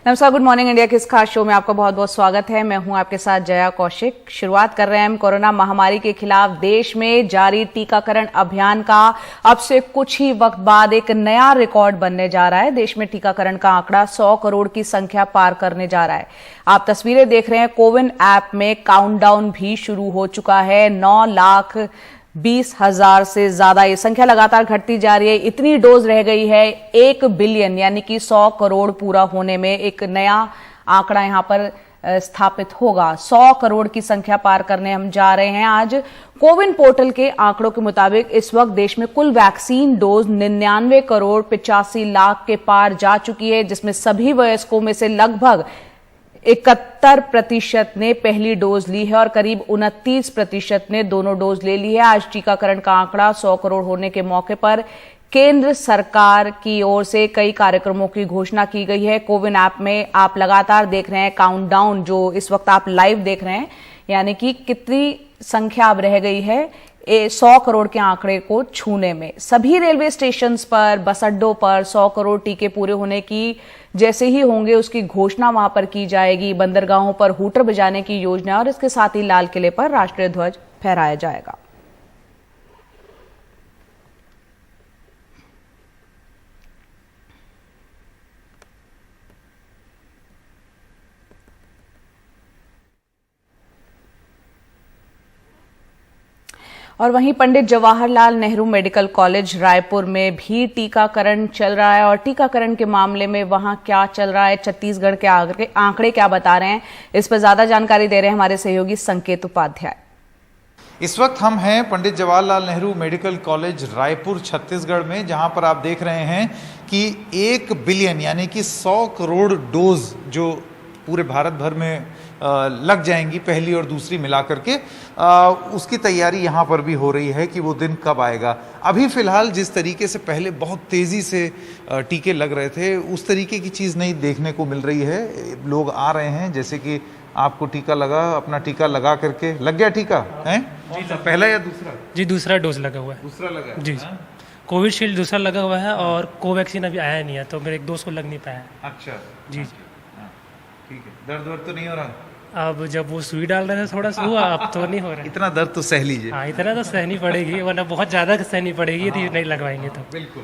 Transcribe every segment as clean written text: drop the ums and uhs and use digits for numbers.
नमस्कार, good morning India के इस खास शो में आपका बहुत बहुत स्वागत है। मैं हूं आपके साथ जया कौशिक। शुरुआत कर रहे हैं हम कोरोना महामारी के खिलाफ देश में जारी टीकाकरण अभियान का। अब से कुछ ही वक्त बाद एक नया रिकॉर्ड बनने जा रहा है। देश में टीकाकरण का आंकड़ा 100 करोड़ की संख्या पार करने जा रहा है। आप तस्वीरें देख रहे हैं, कोविन ऐप में काउंटडाउन भी शुरू हो चुका है। 9,20,000 से ज्यादा ये संख्या लगातार घटती जा रही है। इतनी डोज रह गई है 1 बिलियन यानी कि 100 करोड़ पूरा होने में। एक नया आंकड़ा यहां पर स्थापित होगा। 100 करोड़ की संख्या पार करने हम जा रहे हैं आज। कोविन पोर्टल के आंकड़ों के मुताबिक इस वक्त देश में कुल वैक्सीन डोज 99 करोड़ 85 लाख के पार जा चुकी है, जिसमें सभी वयस्कों में से लगभग 71% ने पहली डोज ली है और करीब 29% ने दोनों डोज ले ली है। आज टीकाकरण का आंकड़ा 100 करोड़ होने के मौके पर केंद्र सरकार की ओर से कई कार्यक्रमों की घोषणा की गई है। कोविन ऐप में आप लगातार देख रहे हैं काउंटडाउन, जो इस वक्त आप लाइव देख रहे हैं, यानी कि कितनी संख्या अब रह गई है 100 करोड़ के आंकड़े को छूने में। सभी रेलवे स्टेशन पर, बस अड्डों पर 100 करोड़ टीके पूरे होने की जैसे ही होंगे उसकी घोषणा वहां पर की जाएगी। बंदरगाहों पर हूटर बजाने की योजना और इसके साथ ही लाल किले पर राष्ट्रीय ध्वज फहराया जाएगा। और वहीं पंडित जवाहरलाल नेहरू मेडिकल कॉलेज रायपुर में भी टीकाकरण चल रहा है। और टीकाकरण के मामले में वहां क्या चल रहा है, छत्तीसगढ़ के आंकड़े क्या बता रहे हैं, इस पर ज्यादा जानकारी दे रहे हैं हमारे सहयोगी संकेत उपाध्याय। इस वक्त हम हैं पंडित जवाहरलाल नेहरू मेडिकल कॉलेज रायपुर छत्तीसगढ़ में, जहां पर आप देख रहे हैं कि 1 बिलियन यानी कि 100 करोड़ डोज जो पूरे भारत भर में लग जाएंगी, पहली और दूसरी मिला करके, उसकी तैयारी यहाँ पर भी हो रही है कि वो दिन कब आएगा। अभी फ़िलहाल जिस तरीके से पहले बहुत तेज़ी से टीके लग रहे थे, उस तरीके की चीज़ नहीं देखने को मिल रही है। लोग आ रहे हैं, जैसे कि आपको टीका लगा, अपना टीका लगा करके लग गया टीका है जी, पहला या दूसरा? जी, दूसरा डोज लगा हुआ है। दूसरा लगा जी। कोविशील्ड दूसरा लगा हुआ है और कोवैक्सीन अभी आया नहीं है, तो मेरे एक दोस्त को लग नहीं पाया। अच्छा जी, ठीक है। दर्द वर्द तो नहीं हो रहा? अब जब वो सुई डाल रहे थे थोड़ा सा हुआ, अब तो नहीं हो रहा है। इतना दर्द तो सह लीजिए। हाँ, इतना तो सहनी पड़ेगी, वरना बहुत ज़्यादा सहनी पड़ेगी यदि नहीं लगवाएंगे तो। बिल्कुल।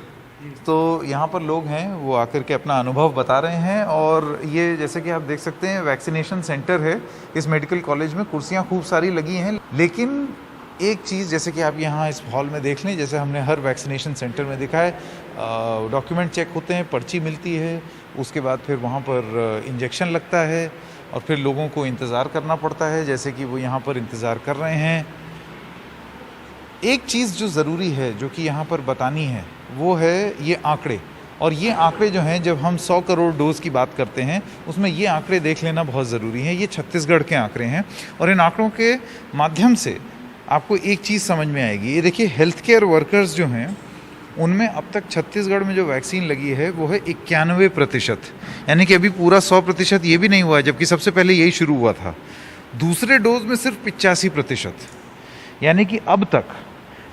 तो यहाँ पर लोग हैं, वो आकर के अपना अनुभव बता रहे हैं। और ये जैसे कि आप देख सकते हैं, वैक्सीनेशन सेंटर है इस मेडिकल कॉलेज में। कुर्सियाँ खूब सारी लगी हैं, लेकिन एक चीज़ जैसे कि आप यहाँ इस हॉल में देख लें, जैसे हमने हर वैक्सीनेशन सेंटर में देखा है, डॉक्यूमेंट चेक होते हैं, पर्ची मिलती है, उसके बाद फिर वहाँ पर इंजेक्शन लगता है और फिर लोगों को इंतज़ार करना पड़ता है, जैसे कि वो यहाँ पर इंतज़ार कर रहे हैं। एक चीज़ जो ज़रूरी है, जो कि यहाँ पर बतानी है, वो है ये आंकड़े। और ये आंकड़े जो हैं, जब हम 100 करोड़ डोज की बात करते हैं, उसमें ये आंकड़े देख लेना बहुत ज़रूरी है। ये छत्तीसगढ़ के आंकड़े हैं और इन आंकड़ों के माध्यम से आपको एक चीज़ समझ में आएगी। ये देखिए, हेल्थ केयर वर्कर्स जो हैं, उनमें अब तक छत्तीसगढ़ में जो वैक्सीन लगी है वो है 91%, यानी कि अभी पूरा 100% ये भी नहीं हुआ है, जबकि सबसे पहले यही शुरू हुआ था। दूसरे डोज में सिर्फ 85%, यानी कि अब तक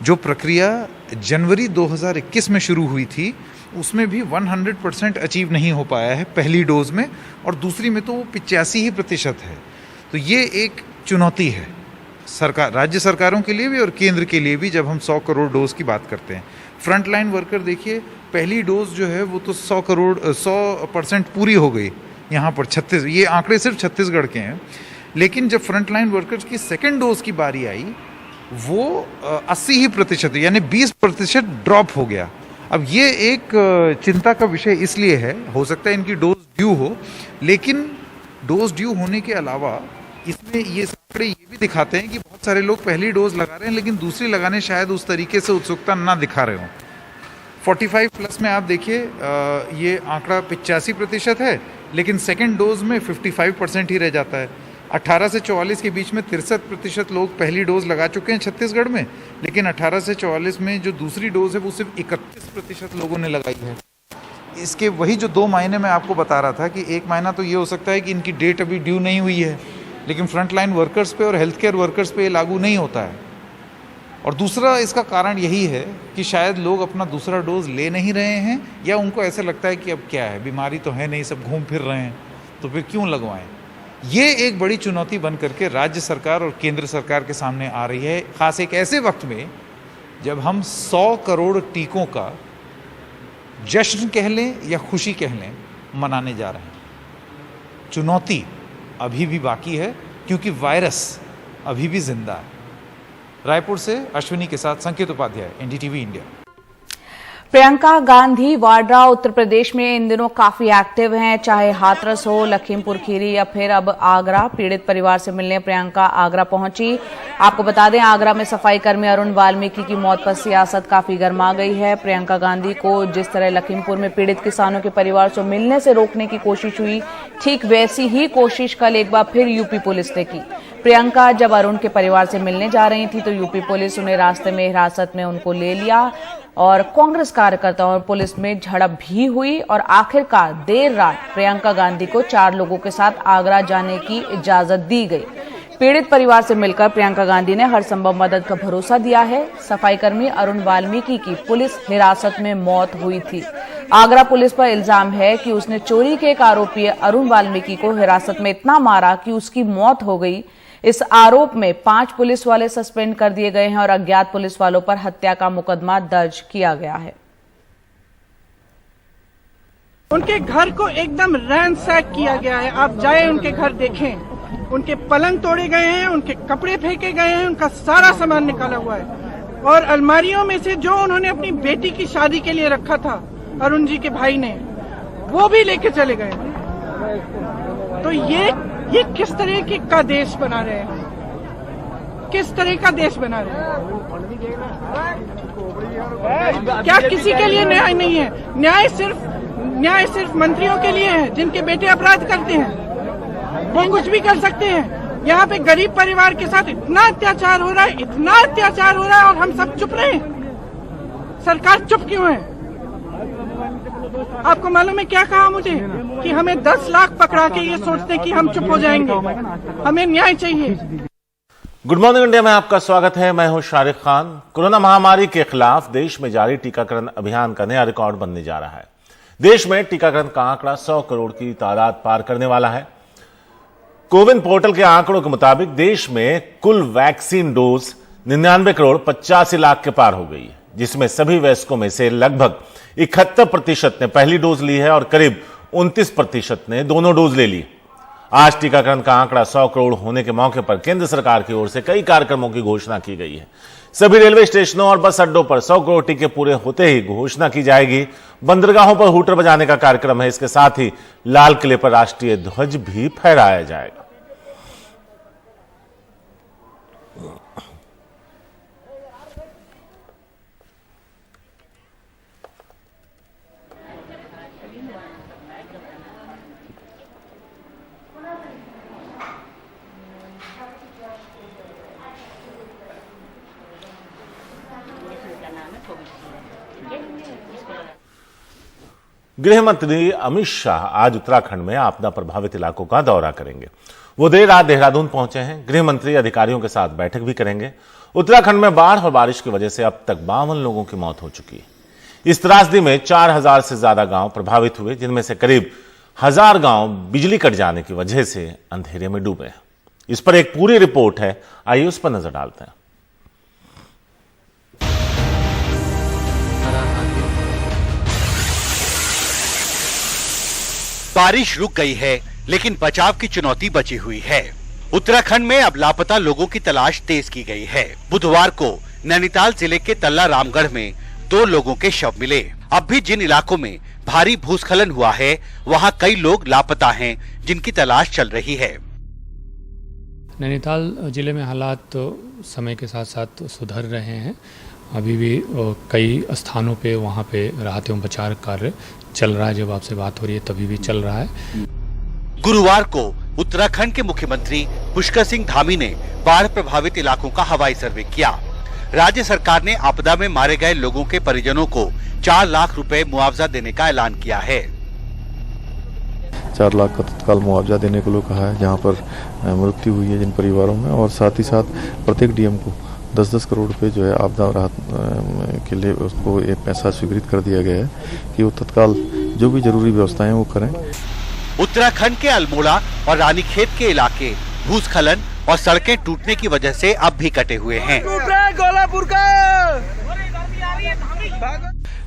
जो प्रक्रिया जनवरी 2021 में शुरू हुई थी, उसमें भी 100% अचीव नहीं हो पाया है पहली डोज में, और दूसरी में तो वो 85% है। तो ये एक चुनौती है सरकार, राज्य सरकारों के लिए भी और केंद्र के लिए भी, जब हम 100 करोड़ डोज की बात करते हैं। फ्रंट लाइन वर्कर देखिए, पहली डोज जो है वो तो 100% पूरी हो गई यहाँ पर ये आंकड़े सिर्फ छत्तीसगढ़ के हैं। लेकिन जब फ्रंट लाइन वर्कर्स की सेकेंड डोज की बारी आई, वो 80% यानी 20% ड्रॉप हो गया। अब ये एक चिंता का विषय इसलिए है, हो सकता है इनकी डोज ड्यू हो, लेकिन डोज ड्यू होने के अलावा इसमें ये आंकड़े ये भी दिखाते हैं कि बहुत सारे लोग पहली डोज लगा रहे हैं, लेकिन दूसरी लगाने शायद उस तरीके से उत्सुकता ना दिखा रहे हों। 45+ में आप देखिए, ये आंकड़ा 85% है, लेकिन सेकेंड डोज में 55% ही रह जाता है। 18 से 44 के बीच में 63% लोग पहली डोज लगा चुके हैं छत्तीसगढ़ में, लेकिन 18 से 44 में जो दूसरी डोज है वो सिर्फ 31% लोगों ने लगाई है। इसके वही जो 2 मायने मैं आपको बता रहा था कि एक मायना तो ये हो सकता है कि इनकी डेट अभी ड्यू नहीं हुई है, लेकिन फ्रंट लाइन वर्कर्स पे और हेल्थ केयर वर्कर्स पे ये लागू नहीं होता है। और दूसरा इसका कारण यही है कि शायद लोग अपना दूसरा डोज ले नहीं रहे हैं, या उनको ऐसा लगता है कि अब क्या है, बीमारी तो है नहीं, सब घूम फिर रहे हैं। तो फिर क्यों लगवाएं? ये एक बड़ी चुनौती बन करके राज्य सरकार और केंद्र सरकार के सामने आ रही है, खास एक ऐसे वक्त में जब हम 100 करोड़ टीकों का जश्न कह लें या खुशी कह लें मनाने जा रहे हैं। चुनौती अभी भी बाकी है क्योंकि वायरस अभी भी जिंदा है। रायपुर से अश्विनी के साथ संकेत उपाध्याय, एनडीटीवी इंडिया। प्रियंका गांधी वाड्रा उत्तर प्रदेश में इन दिनों काफी एक्टिव हैं, चाहे हाथरस हो, लखीमपुर खीरी या फिर अब आगरा। पीड़ित परिवार से मिलने प्रियंका आगरा पहुंची। आपको बता दें, आगरा में सफाई कर्मी अरुण वाल्मीकि की मौत पर सियासत काफी गर्मा गई है। प्रियंका गांधी को जिस तरह लखीमपुर में पीड़ित किसानों के परिवार से मिलने से रोकने की कोशिश हुई, ठीक वैसी ही कोशिश कल एक बार फिर यूपी पुलिस ने की। प्रियंका जब अरुण के परिवार से मिलने जा रही थी तो यूपी पुलिस उन्हें रास्ते में हिरासत में उनको ले लिया और कांग्रेस कार्यकर्ताओं और पुलिस में झड़प भी हुई और आखिरकार देर रात प्रियंका गांधी को 4 लोगों के साथ आगरा जाने की इजाजत दी गई। पीड़ित परिवार से मिलकर प्रियंका गांधी ने हर संभव मदद का भरोसा दिया है। सफाई कर्मी अरुण वाल्मीकि की पुलिस हिरासत में मौत हुई थी। आगरा पुलिस पर इल्जाम है कि उसने चोरी के एक आरोपी अरुण वाल्मीकि को हिरासत में इतना मारा कि उसकी मौत हो गई। इस आरोप में 5 पुलिस वाले सस्पेंड कर दिए गए हैं और अज्ञात पुलिस वालों पर हत्या का मुकदमा दर्ज किया गया है। उनके घर को एकदम रैंसैक किया गया है। आप जाए उनके घर देखें, उनके पलंग तोड़े गए हैं, उनके कपड़े फेंके गए हैं, उनका सारा सामान निकाला हुआ है और अलमारियों में से जो उन्होंने अपनी बेटी की शादी के लिए रखा था अरुण जी के भाई ने, वो भी लेके चले गए। तो ये किस तरह का देश बना रहे हैं? किस तरह का देश बना रहे हैं? क्या किसी के लिए न्याय नहीं है? न्याय सिर्फ मंत्रियों के लिए है जिनके बेटे अपराध करते हैं, वो कुछ भी कर सकते हैं। यहाँ पे गरीब परिवार के साथ इतना अत्याचार हो रहा है, इतना अत्याचार हो रहा है और हम सब चुप रहे हैं। सरकार चुप क्यों है? आपको मालूम है क्या कहा मुझे कि हमें 10 लाख पकड़ा के ये सोचते कि हम चुप हो जाएंगे। हमें न्याय चाहिए। गुड मॉर्निंग इंडिया में आपका स्वागत है। मैं हूं शारिक खान। कोरोना महामारी के खिलाफ देश में जारी टीकाकरण अभियान का नया रिकॉर्ड बनने जा रहा है। देश में टीकाकरण का आंकड़ा 100 करोड़ की तादाद पार करने वाला है। कोविन पोर्टल के आंकड़ों के मुताबिक देश में कुल वैक्सीन डोज 99 करोड़ 85 लाख के पार हो गई है, जिसमें सभी वयस्कों में से लगभग 71% ने पहली डोज ली है और करीब 29% ने दोनों डोज ले ली। आज टीकाकरण का आंकड़ा 100 करोड़ होने के मौके पर केंद्र सरकार की ओर से कई कार्यक्रमों की घोषणा की गई है। सभी रेलवे स्टेशनों और बस अड्डों पर 100 करोड़ टीके पूरे होते ही घोषणा की जाएगी। बंदरगाहों पर हूटर बजाने का कार्यक्रम है। इसके साथ ही लाल किले पर राष्ट्रीय ध्वज भी फहराया जाएगा। गृह मंत्री अमित शाह आज उत्तराखंड में आपदा प्रभावित इलाकों का दौरा करेंगे। वो देर रात देहरादून पहुंचे हैं। गृह मंत्री अधिकारियों के साथ बैठक भी करेंगे। उत्तराखंड में बाढ़ और बारिश की वजह से अब तक 52 लोगों की मौत हो चुकी है। इस त्रासदी में 4000 से ज्यादा गांव प्रभावित हुए, जिनमें से करीब 1000 गांव बिजली कट जाने की वजह से अंधेरे में डूबे हैं। इस पर एक पूरी रिपोर्ट है, आइए उस पर नजर डालते हैं। बारिश रुक गई है, लेकिन बचाव की चुनौती बची हुई है। उत्तराखंड में अब लापता लोगों की तलाश तेज की गई है। बुधवार को नैनीताल जिले के तल्ला रामगढ़ में 2 लोगों के शव मिले। अब भी जिन इलाकों में भारी भूस्खलन हुआ है, वहां कई लोग लापता हैं, जिनकी तलाश चल रही है। नैनीताल जिले में हालात तो समय के साथ साथ सुधर रहे हैं। अभी भी कई स्थानों पे वहाँ पे राहत एवं बचाव कार्य चल रहा है। जब आपसे बात हो रही है तभी भी चल रहा है। गुरुवार को उत्तराखंड के मुख्यमंत्री पुष्कर सिंह धामी ने बाढ़ प्रभावित इलाकों का हवाई सर्वे किया। राज्य सरकार ने आपदा में मारे गए लोगों के परिजनों को 4 लाख रुपए मुआवजा देने का ऐलान किया है। 4 लाख का तत्काल मुआवजा देने को लोग कहा है, जहां पर मृत्यु हुई है जिन परिवारों में, और साथ ही साथ प्रत्येक डीएम को 10-10 करोड़ रुपए जो है आपदा राहत के लिए उसको एक पैसा स्वीकृत कर दिया गया है कि वो तत्काल जो भी जरूरी व्यवस्थाएं वो करें। उत्तराखंड के अल्मोड़ा और रानीखेत के इलाके भूस्खलन और सड़कें टूटने की वजह से अब भी कटे हुए हैं।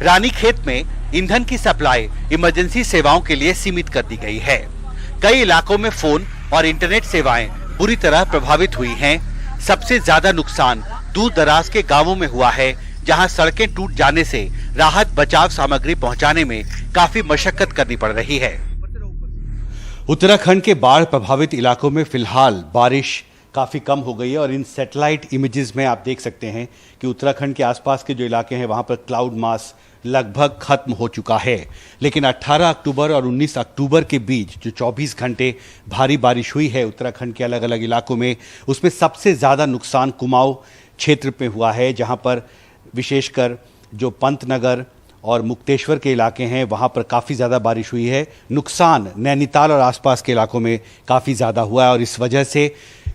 रानीखेत में ईंधन की सप्लाई इमरजेंसी सेवाओं के लिए सीमित कर दी गई है। कई इलाकों में फोन और इंटरनेट सेवाएं बुरी तरह प्रभावित हुई हैं। सबसे ज्यादा नुकसान दूर दराज के गांवों में हुआ है, जहां सड़कें टूट जाने से राहत बचाव सामग्री पहुंचाने में काफी मशक्कत करनी पड़ रही है। उत्तराखंड के बाढ़ प्रभावित इलाकों में फिलहाल बारिश काफी कम हो गई है और इन सैटेलाइट इमेजेस में आप देख सकते हैं कि उत्तराखंड के आसपास के जो इलाके हैं वहां पर क्लाउड मास लगभग खत्म हो चुका है। लेकिन 18 अक्टूबर और 19 अक्टूबर के बीच जो 24 घंटे भारी बारिश हुई है उत्तराखंड के अलग अलग इलाकों में, उसमें सबसे ज्यादा नुकसान कुमाऊं क्षेत्र में हुआ है, जहां पर विशेषकर जो पंतनगर और मुक्तेश्वर के इलाके हैं वहां पर काफ़ी ज़्यादा बारिश हुई है। नुकसान नैनीताल और आसपास के इलाकों में काफ़ी ज़्यादा हुआ है और इस वजह से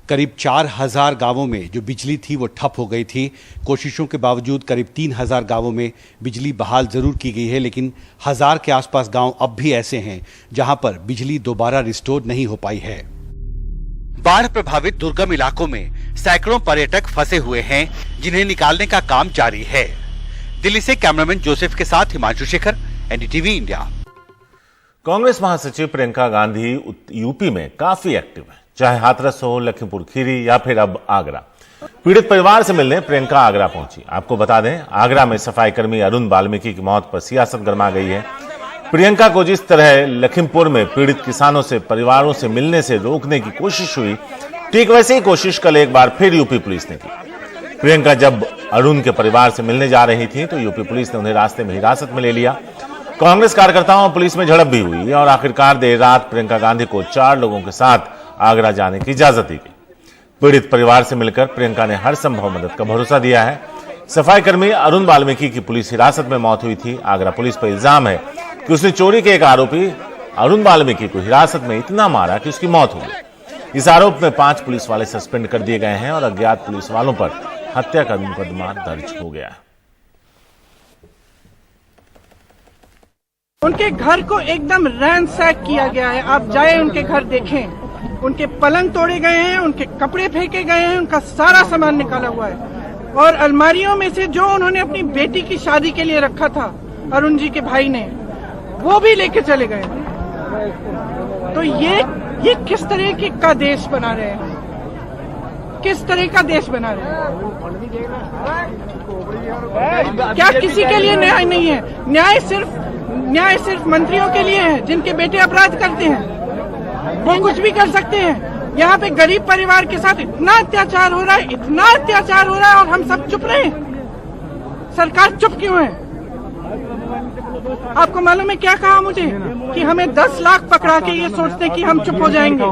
करीब 4000 गांवों में जो बिजली थी वो ठप हो गई थी। कोशिशों के बावजूद करीब 3000 गांवों में बिजली बहाल ज़रूर की गई है, लेकिन 1000 के आसपास गांव अब भी ऐसे हैं जहां पर बिजली दोबारा रिस्टोर नहीं हो पाई है। बाढ़ प्रभावित दुर्गम इलाकों में सैकड़ों पर्यटक फंसे हुए हैं, जिन्हें निकालने का काम जारी है। दिल्ली से कैमरामैन जोसेफ के साथ हिमांशु शेखर, एनडीटीवी इंडिया। कांग्रेस महासचिव प्रियंका गांधी यूपी में काफी एक्टिव है, चाहे हाथरस हो, लखीमपुर खीरी या फिर अब आगरा। पीड़ित परिवार से मिलने प्रियंका आगरा पहुंची। आपको बता दें, आगरा में सफाई कर्मी अरुण वाल्मीकि की मौत पर सियासत गरमा गई है। प्रियंका को जिस तरह लखीमपुर में पीड़ित किसानों से परिवारों से मिलने से रोकने की कोशिश हुई, ठीक वैसे ही कोशिश कल एक बार फिर यूपी पुलिस ने की। प्रियंका जब अरुण के परिवार से मिलने जा रही थी तो यूपी पुलिस ने उन्हें रास्ते में हिरासत में ले लिया। कांग्रेस कार्यकर्ताओं और पुलिस में झड़प भी हुई और आखिरकार देर रात प्रियंका गांधी को 4 लोगों के साथ आगरा जाने की इजाजत दी गई। पीड़ित परिवार से मिलकर प्रियंका ने हर संभव मदद का भरोसा दिया है। सफाई कर्मी अरुण वाल्मीकि की पुलिस हिरासत में मौत हुई थी। आगरा पुलिस पर इल्जाम है कि उसने चोरी के एक आरोपी अरुण वाल्मीकि को हिरासत में इतना मारा कि उसकी मौत हो गई। इस आरोप में 5 पुलिस वाले सस्पेंड कर दिए गए हैं और अज्ञात पुलिस वालों पर हत्या का मुकदमा दर्ज हो गया है। उनके घर को एकदम रैंसैक किया गया है। आप जाए उनके घर देखें, उनके पलंग तोड़े गए हैं, उनके कपड़े फेंके गए हैं, उनका सारा सामान निकाला हुआ है और अलमारियों में से जो उन्होंने अपनी बेटी की शादी के लिए रखा था अरुण जी के भाई ने, वो भी लेके चले गए। तो ये किस तरह का देश बना रहे हैं, किस तरह का देश बना रहे हैं? क्या किसी के लिए न्याय नहीं है? न्याय सिर्फ मंत्रियों के लिए है जिनके बेटे अपराध करते हैं, वो कुछ भी कर सकते हैं। यहाँ पे गरीब परिवार के साथ इतना अत्याचार हो रहा है, इतना अत्याचार हो रहा है और हम सब चुप रहे हैं। सरकार चुप क्यों है? आपको मालूम है क्या कहा मुझे कि हमें 10 लाख पकड़ा के ये सोचते कि हम चुप हो जाएंगे।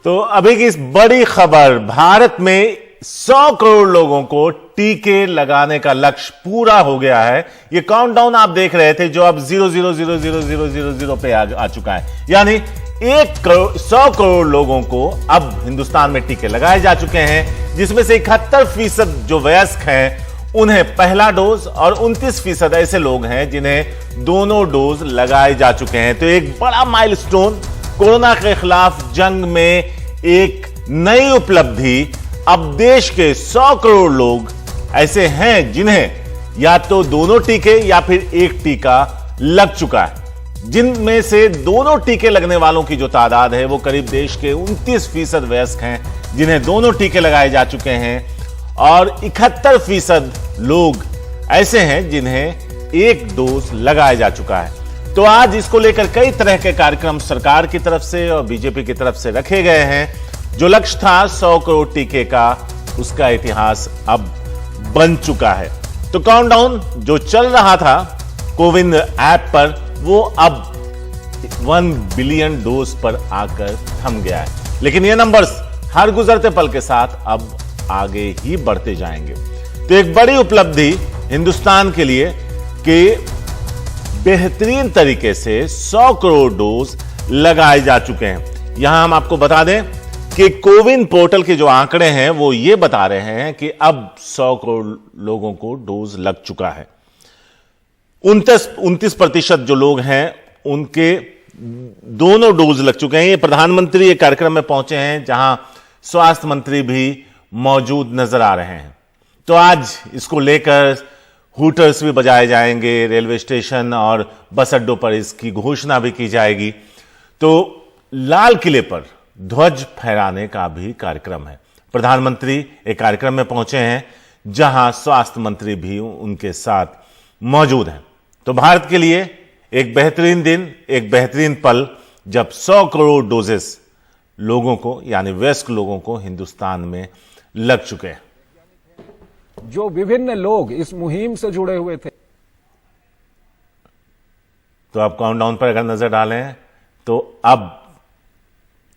तो अभी की इस बड़ी खबर, भारत में 100 करोड़ लोगों को टीके लगाने का लक्ष्य पूरा हो गया है। ये काउंटडाउन आप देख रहे थे जो अब 0.0000000 पे आ चुका है, यानी 100 करोड़ लोगों को अब हिंदुस्तान में टीके लगाए जा चुके हैं, जिसमें से 71% जो वयस्क हैं उन्हें पहला डोज और 29% ऐसे लोग हैं जिन्हें दोनों डोज लगाए जा चुके हैं। तो एक बड़ा माइलस्टोन, कोरोना के खिलाफ जंग में एक नई उपलब्धि। अब देश के 100 करोड़ लोग ऐसे हैं जिन्हें या तो दोनों टीके या फिर एक टीका लग चुका है, जिनमें से दोनों टीके लगने वालों की जो तादाद है वो करीब देश के 29% वयस्क हैं जिन्हें दोनों टीके लगाए जा चुके हैं और 71% लोग ऐसे हैं जिन्हें एक डोज लगाया जा चुका है। तो आज इसको लेकर कई तरह के कार्यक्रम सरकार की तरफ से और बीजेपी की तरफ से रखे गए हैं। जो लक्ष्य था 100 करोड़ टीके का, उसका इतिहास अब बन चुका है। तो काउंटडाउन जो चल रहा था कोविन ऐप पर, वो अब 1 बिलियन डोज पर आकर थम गया है। लेकिन ये नंबर्स हर गुजरते पल के साथ अब आगे ही बढ़ते जाएंगे। तो एक बड़ी उपलब्धि हिंदुस्तान के लिए कि बेहतरीन तरीके से 100 करोड़ डोज लगाए जा चुके हैं। यहां हम आपको बता दें कि कोविन पोर्टल के जो आंकड़े हैं वो ये बता रहे हैं कि अब 100 करोड़ लोगों को डोज लग चुका है। 29% जो लोग हैं उनके दोनों डोज लग चुके हैं। ये प्रधानमंत्री एक कार्यक्रम में पहुंचे हैं जहां स्वास्थ्य मंत्री भी मौजूद नजर आ रहे हैं। तो आज इसको लेकर हूटर्स भी बजाए जाएंगे, रेलवे स्टेशन और बस अड्डों पर इसकी घोषणा भी की जाएगी। तो लाल किले पर ध्वज फहराने का भी कार्यक्रम है। प्रधानमंत्री एक कार्यक्रम में पहुंचे हैं जहां स्वास्थ्य मंत्री भी उनके साथ मौजूद हैं। तो भारत के लिए एक बेहतरीन दिन, एक बेहतरीन पल, जब 100 करोड़ डोजेस लोगों को यानी वयस्क लोगों को हिंदुस्तान में लग चुके हैं। जो विभिन्न लोग इस मुहिम से जुड़े हुए थे। तो आप काउंटडाउन पर अगर नजर डालें तो अब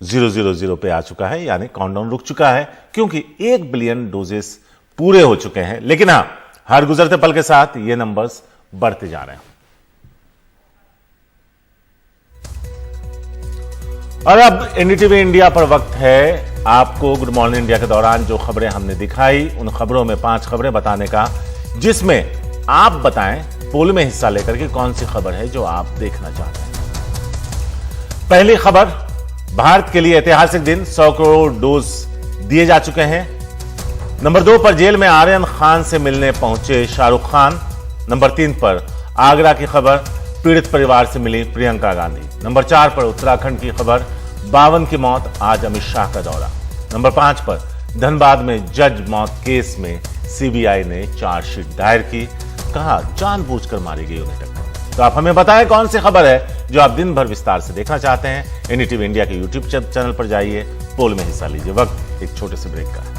000 पे आ चुका है, यानी काउंटडाउन रुक चुका है क्योंकि 1 बिलियन डोजेस पूरे हो चुके हैं। लेकिन हां, हर गुजरते पल के साथ ये नंबर्स बढ़ते जा रहे हैं। और अब एनडीटीवी इंडिया पर वक्त है आपको गुड मॉर्निंग इंडिया के दौरान जो खबरें हमने दिखाई, उन खबरों में 5 खबरें बताने का, जिसमें आप बताएं पोल में हिस्सा लेकर के कौन सी खबर है जो आप देखना चाहते हैं। पहली खबर, भारत के लिए ऐतिहासिक दिन, 100 करोड़ डोज दिए जा चुके हैं। नंबर 2 पर जेल में आर्यन खान से मिलने पहुंचे शाहरुख खान। नंबर 3 पर आगरा की खबर, पीड़ित परिवार से मिली प्रियंका गांधी। नंबर 4 पर उत्तराखंड की खबर, 52 की मौत, आज अमित शाह का दौरा। नंबर 5 पर धनबाद में जज मौत केस में सीबीआई ने चार्जशीट दायर की, कहा जानबूझकर मारी गई उन्हें टक्कर। तो आप हमें बताएं कौन सी खबर है जो आप दिन भर विस्तार से देखना चाहते हैं। एनडीटीवी इंडिया के यूट्यूब चैनल पर जाइए, पोल में हिस्सा लीजिए। वक्त एक छोटे से ब्रेक का है।